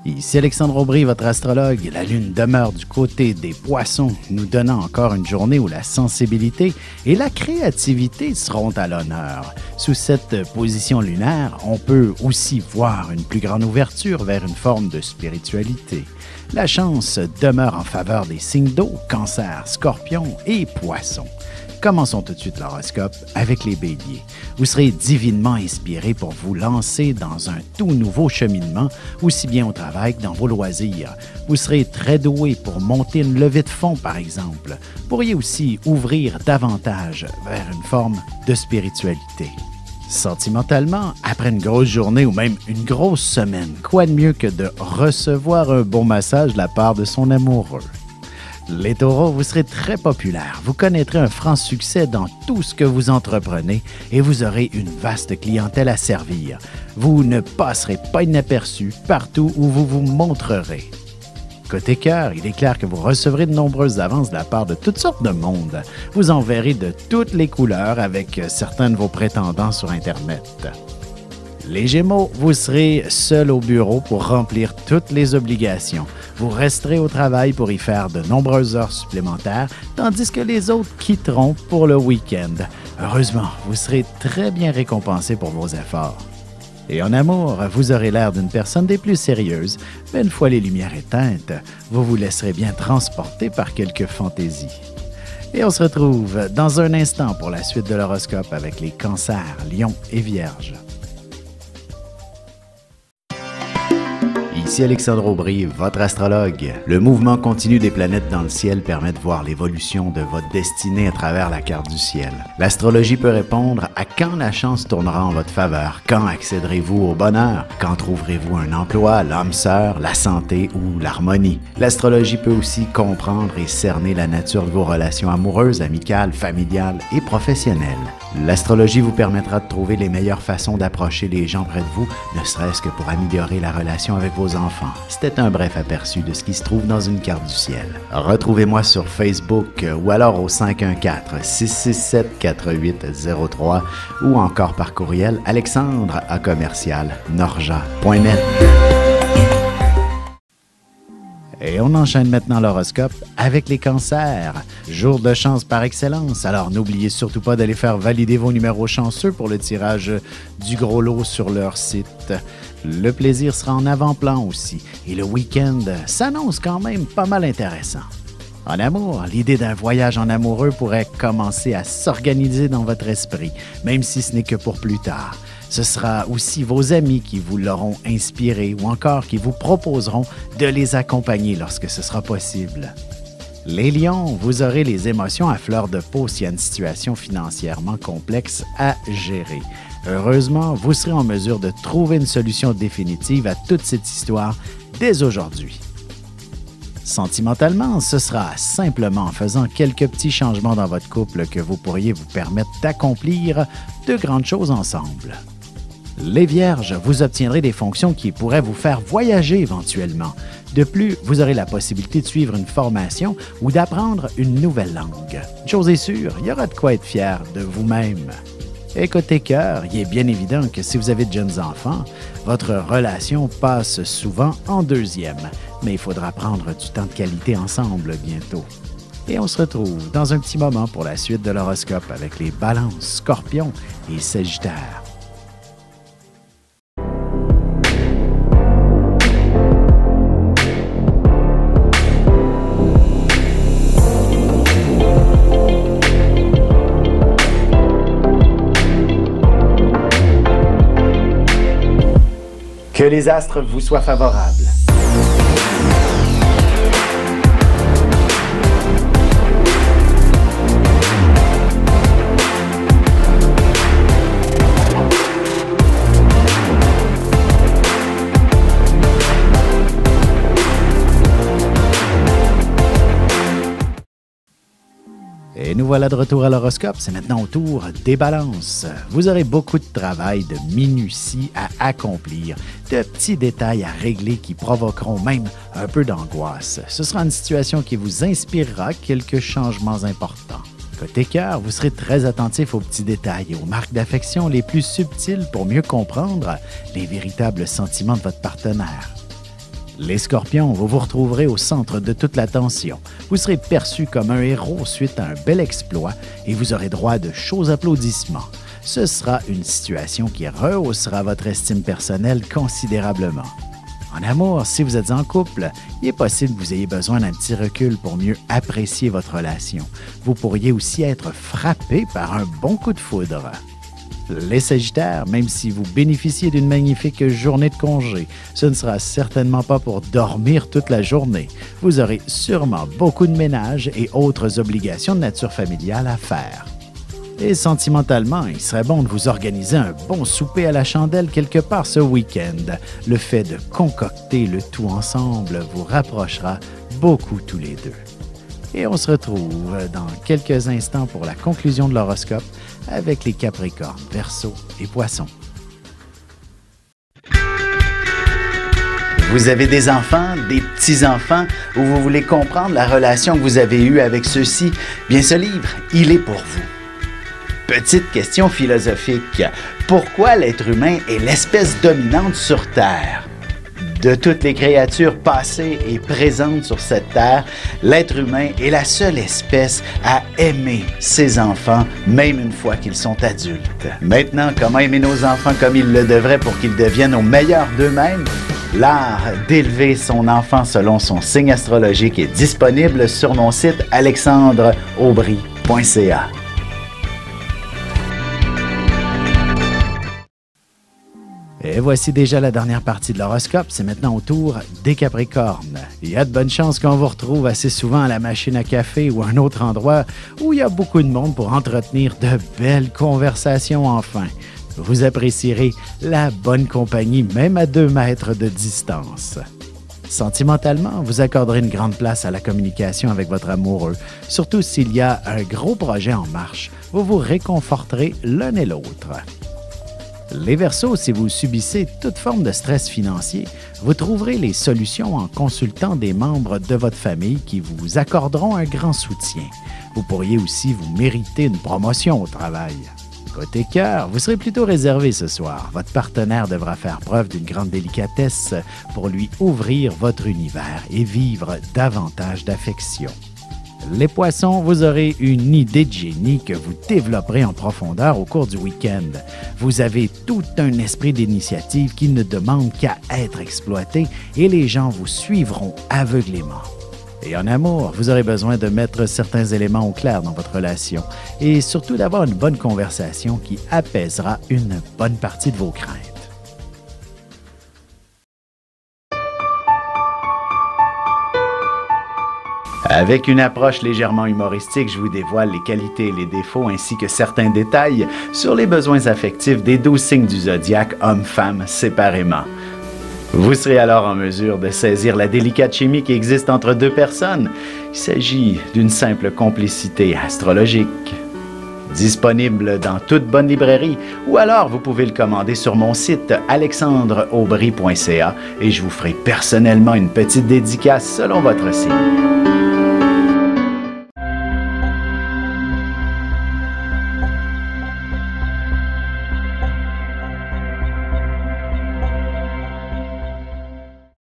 Ici Alexandre Aubry, votre astrologue. La Lune demeure du côté des Poissons, nous donnant encore une journée où la sensibilité et la créativité seront à l'honneur. Sous cette position lunaire, on peut aussi voir une plus grande ouverture vers une forme de spiritualité. La chance demeure en faveur des signes d'eau, Cancer, Scorpion et Poissons. Commençons tout de suite l'horoscope avec les Béliers. Vous serez divinement inspiré pour vous lancer dans un tout nouveau cheminement, aussi bien au travail que dans vos loisirs. Vous serez très doué pour monter une levée de fonds, par exemple. Vous pourriez aussi ouvrir davantage vers une forme de spiritualité. Sentimentalement, après une grosse journée ou même une grosse semaine, quoi de mieux que de recevoir un bon massage de la part de son amoureux? Les taureaux, vous serez très populaires. Vous connaîtrez un franc succès dans tout ce que vous entreprenez et vous aurez une vaste clientèle à servir. Vous ne passerez pas inaperçu partout où vous vous montrerez. Côté cœur, il est clair que vous recevrez de nombreuses avances de la part de toutes sortes de monde. Vous en verrez de toutes les couleurs avec certains de vos prétendants sur Internet. Les Gémeaux, vous serez seul au bureau pour remplir toutes les obligations. Vous resterez au travail pour y faire de nombreuses heures supplémentaires, tandis que les autres quitteront pour le week-end. Heureusement, vous serez très bien récompensé pour vos efforts. Et en amour, vous aurez l'air d'une personne des plus sérieuses, mais une fois les lumières éteintes, vous vous laisserez bien transporter par quelques fantaisies. Et on se retrouve dans un instant pour la suite de l'horoscope avec les Cancers, Lions et Vierges. Ici Alexandre Aubry, votre astrologue. Le mouvement continu des planètes dans le ciel permet de voir l'évolution de votre destinée à travers la carte du ciel. L'astrologie peut répondre à quand la chance tournera en votre faveur, quand accéderez-vous au bonheur, quand trouverez-vous un emploi, l'âme sœur, la santé ou l'harmonie. L'astrologie peut aussi comprendre et cerner la nature de vos relations amoureuses, amicales, familiales et professionnelles. L'astrologie vous permettra de trouver les meilleures façons d'approcher les gens près de vous, ne serait-ce que pour améliorer la relation avec vos enfants. C'était un bref aperçu de ce qui se trouve dans une carte du ciel. Retrouvez-moi sur Facebook ou alors au 514-667-4803 ou encore par courriel alexandre@norja.net. Et on enchaîne maintenant l'horoscope avec les Cancers. Jour de chance par excellence, alors n'oubliez surtout pas d'aller faire valider vos numéros chanceux pour le tirage du gros lot sur leur site. Le plaisir sera en avant-plan aussi et le week-end s'annonce quand même pas mal intéressant. En amour, l'idée d'un voyage en amoureux pourrait commencer à s'organiser dans votre esprit, même si ce n'est que pour plus tard. Ce sera aussi vos amis qui vous l'auront inspiré ou encore qui vous proposeront de les accompagner lorsque ce sera possible. Les Lions, vous aurez les émotions à fleur de peau s'il y a une situation financièrement complexe à gérer. Heureusement, vous serez en mesure de trouver une solution définitive à toute cette histoire dès aujourd'hui. Sentimentalement, ce sera simplement en faisant quelques petits changements dans votre couple que vous pourriez vous permettre d'accomplir de grandes choses ensemble. Les Vierges, vous obtiendrez des fonctions qui pourraient vous faire voyager éventuellement. De plus, vous aurez la possibilité de suivre une formation ou d'apprendre une nouvelle langue. Une chose est sûre, il y aura de quoi être fier de vous-même. Et côté cœur, il est bien évident que si vous avez de jeunes enfants, votre relation passe souvent en deuxième, mais il faudra prendre du temps de qualité ensemble bientôt. Et on se retrouve dans un petit moment pour la suite de l'horoscope avec les Balances, Scorpions et Sagittaires. Que les astres vous soient favorables. Et nous voilà de retour à l'horoscope. C'est maintenant au tour des Balances. Vous aurez beaucoup de travail, de minutie à accomplir, de petits détails à régler qui provoqueront même un peu d'angoisse. Ce sera une situation qui vous inspirera quelques changements importants. Côté cœur, vous serez très attentif aux petits détails et aux marques d'affection les plus subtiles pour mieux comprendre les véritables sentiments de votre partenaire. Les scorpions, vous vous retrouverez au centre de toute l'attention. Vous serez perçu comme un héros suite à un bel exploit et vous aurez droit à de chauds applaudissements. Ce sera une situation qui rehaussera votre estime personnelle considérablement. En amour, si vous êtes en couple, il est possible que vous ayez besoin d'un petit recul pour mieux apprécier votre relation. Vous pourriez aussi être frappé par un bon coup de foudre. Les Sagittaires, même si vous bénéficiez d'une magnifique journée de congé, ce ne sera certainement pas pour dormir toute la journée. Vous aurez sûrement beaucoup de ménage et autres obligations de nature familiale à faire. Et sentimentalement, il serait bon de vous organiser un bon souper à la chandelle quelque part ce week-end. Le fait de concocter le tout ensemble vous rapprochera beaucoup tous les deux. Et on se retrouve dans quelques instants pour la conclusion de l'horoscope avec les Capricornes, Verseaux et Poissons. Vous avez des enfants, des petits-enfants, ou vous voulez comprendre la relation que vous avez eue avec ceux-ci? Bien, ce livre, il est pour vous. Petite question philosophique. Pourquoi l'être humain est l'espèce dominante sur Terre? De toutes les créatures passées et présentes sur cette terre, l'être humain est la seule espèce à aimer ses enfants, même une fois qu'ils sont adultes. Maintenant, comment aimer nos enfants comme ils le devraient pour qu'ils deviennent au meilleur d'eux-mêmes? L'art d'élever son enfant selon son signe astrologique est disponible sur mon site alexandreaubry.ca. Et voici déjà la dernière partie de l'horoscope. C'est maintenant au tour des Capricornes. Il y a de bonnes chances qu'on vous retrouve assez souvent à la machine à café ou à un autre endroit où il y a beaucoup de monde pour entretenir de belles conversations enfin. Vous apprécierez la bonne compagnie même à 2 mètres de distance. Sentimentalement, vous accorderez une grande place à la communication avec votre amoureux, surtout s'il y a un gros projet en marche. Vous vous réconforterez l'un et l'autre. Les Verseaux, si vous subissez toute forme de stress financier, vous trouverez les solutions en consultant des membres de votre famille qui vous accorderont un grand soutien. Vous pourriez aussi vous mériter une promotion au travail. Côté cœur, vous serez plutôt réservé ce soir. Votre partenaire devra faire preuve d'une grande délicatesse pour lui ouvrir votre univers et vivre davantage d'affection. Les Poissons, vous aurez une idée de génie que vous développerez en profondeur au cours du week-end. Vous avez tout un esprit d'initiative qui ne demande qu'à être exploité et les gens vous suivront aveuglément. Et en amour, vous aurez besoin de mettre certains éléments au clair dans votre relation et surtout d'avoir une bonne conversation qui apaisera une bonne partie de vos craintes. Avec une approche légèrement humoristique, je vous dévoile les qualités et les défauts ainsi que certains détails sur les besoins affectifs des 12 signes du zodiaque, hommes-femmes séparément. Vous serez alors en mesure de saisir la délicate chimie qui existe entre 2 personnes. Il s'agit d'une simple complicité astrologique. Disponible dans toute bonne librairie ou alors vous pouvez le commander sur mon site alexandreaubry.ca et je vous ferai personnellement une petite dédicace selon votre signe.